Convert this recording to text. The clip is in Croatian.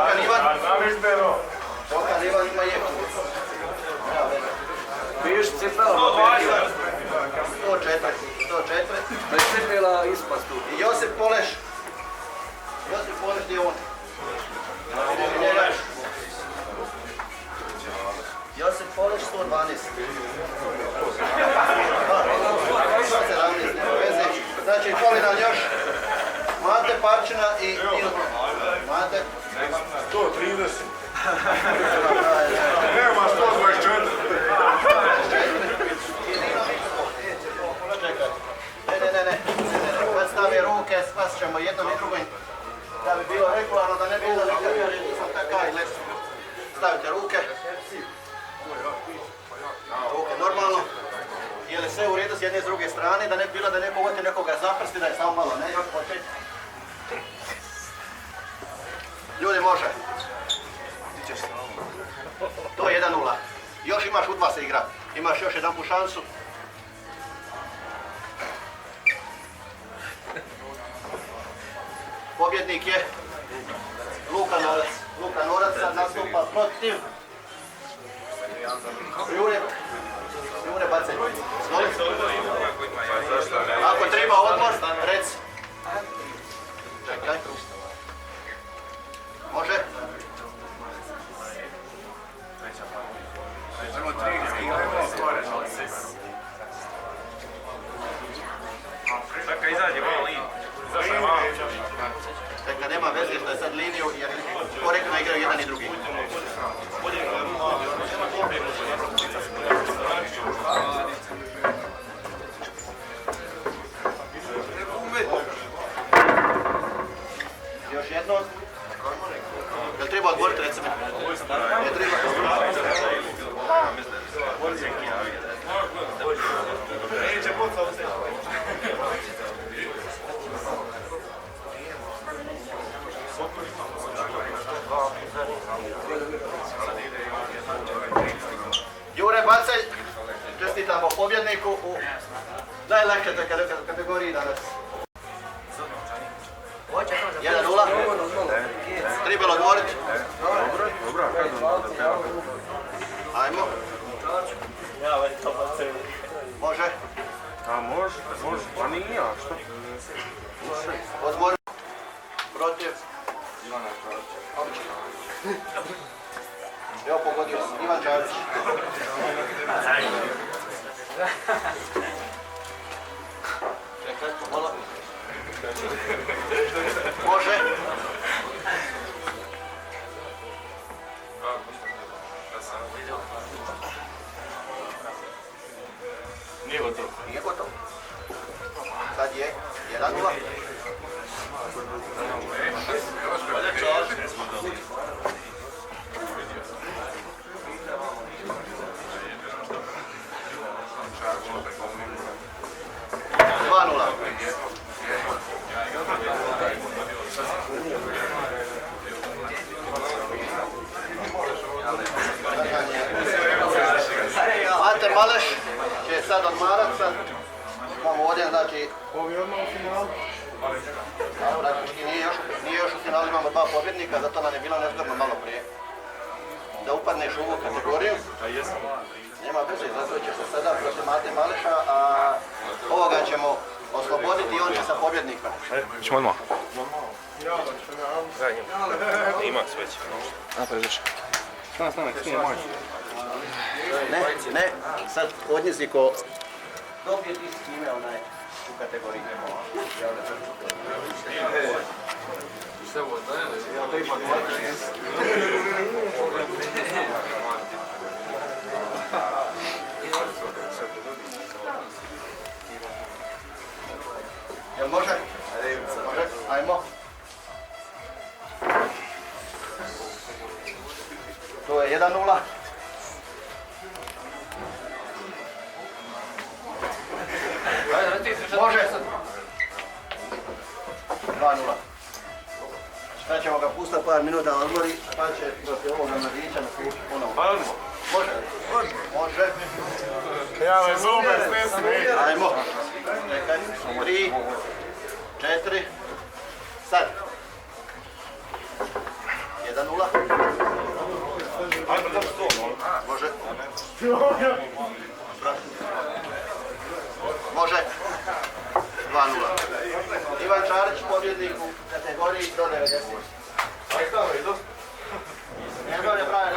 Đokan Ivan. Đokan Ivan ima jeku. Viš cipela. 104. Bez cipela ispastu. I Josip Poleš. Josip Poleš gdje je on? Josip Poleš 112. 117, nema veze. Znači, fali nam još Mate Parčina i Ilko. Mate? 130. Nema 124. Ne. Kad stavi ruke, spas ćemo jednom i drugom. Da bi bilo regularno, da ne bi bilo nekad sam takaj lep. Stavite ruke. Ruke normalno. Je li sve u redu s jedne i s druge strane, da ne bi bilo da neko uvati nekoga zaprsti, da je samo malo, ne? Početi. Ljudi, može. To je 1-0. Još imaš u 2 se igra. Imaš još jedan šansu. Pobjednik je Luka Norac. Luka Norac sad nastupa protiv Jure Bacaj. Ako treba odmor, reci. Čekaj. Može? Čekaj, izađe malo i. Čekaj, nema veze što je sad liniju, jer korektno igraju jedan i drugi. Još jedno. Jel treba odgovoriti, recimo? Ne treba. Jure Bacaj, čestitamo pobjedniku u najlakšoj kategoriji danas. 1-0. Trebalo odgovoriti? Dobro. Ajmo. Može? A može, pa nije, a što? Odmor. Protiv. Evo pogodio sam, Ivan Čavić. Čekaj, malo. Može. Nije gotovo. Nije gotovo. Sad je 1-0. Mate Maleš će sad odmarat sad. Imamo ovdje, znači... Ovi odmah u finalu? Praktički nije još u finalu, imamo 2 pobjednika, zato nam je bilo nezgodno malo prije. Da upadneš u ovu kategoriju. Nema veze, zato će se sada protiv Mate Maleša, a ovoga ćemo osloboditi i on će sa pobjednikom. Ćemo odmah. Ima sve će. Napred više. Stane, Ne, sad odnesi ko dobije ti s time onaj u kategoriji. Jel može? Može, ajmo. To je 1-0. Može. 2-0. Sad ćemo ga pustiti par minuta na odmori, pa će protiv ovoga mladića naslučiti ponovo. Može? Može. Ja me zube snesni. Ajmo. Čekaj. 3, 4. Sad. 1-0. 2:0. Može. Može. 2:0. Ivan Čarić, pobjednik u kategoriji do 90. Njegov je pravi,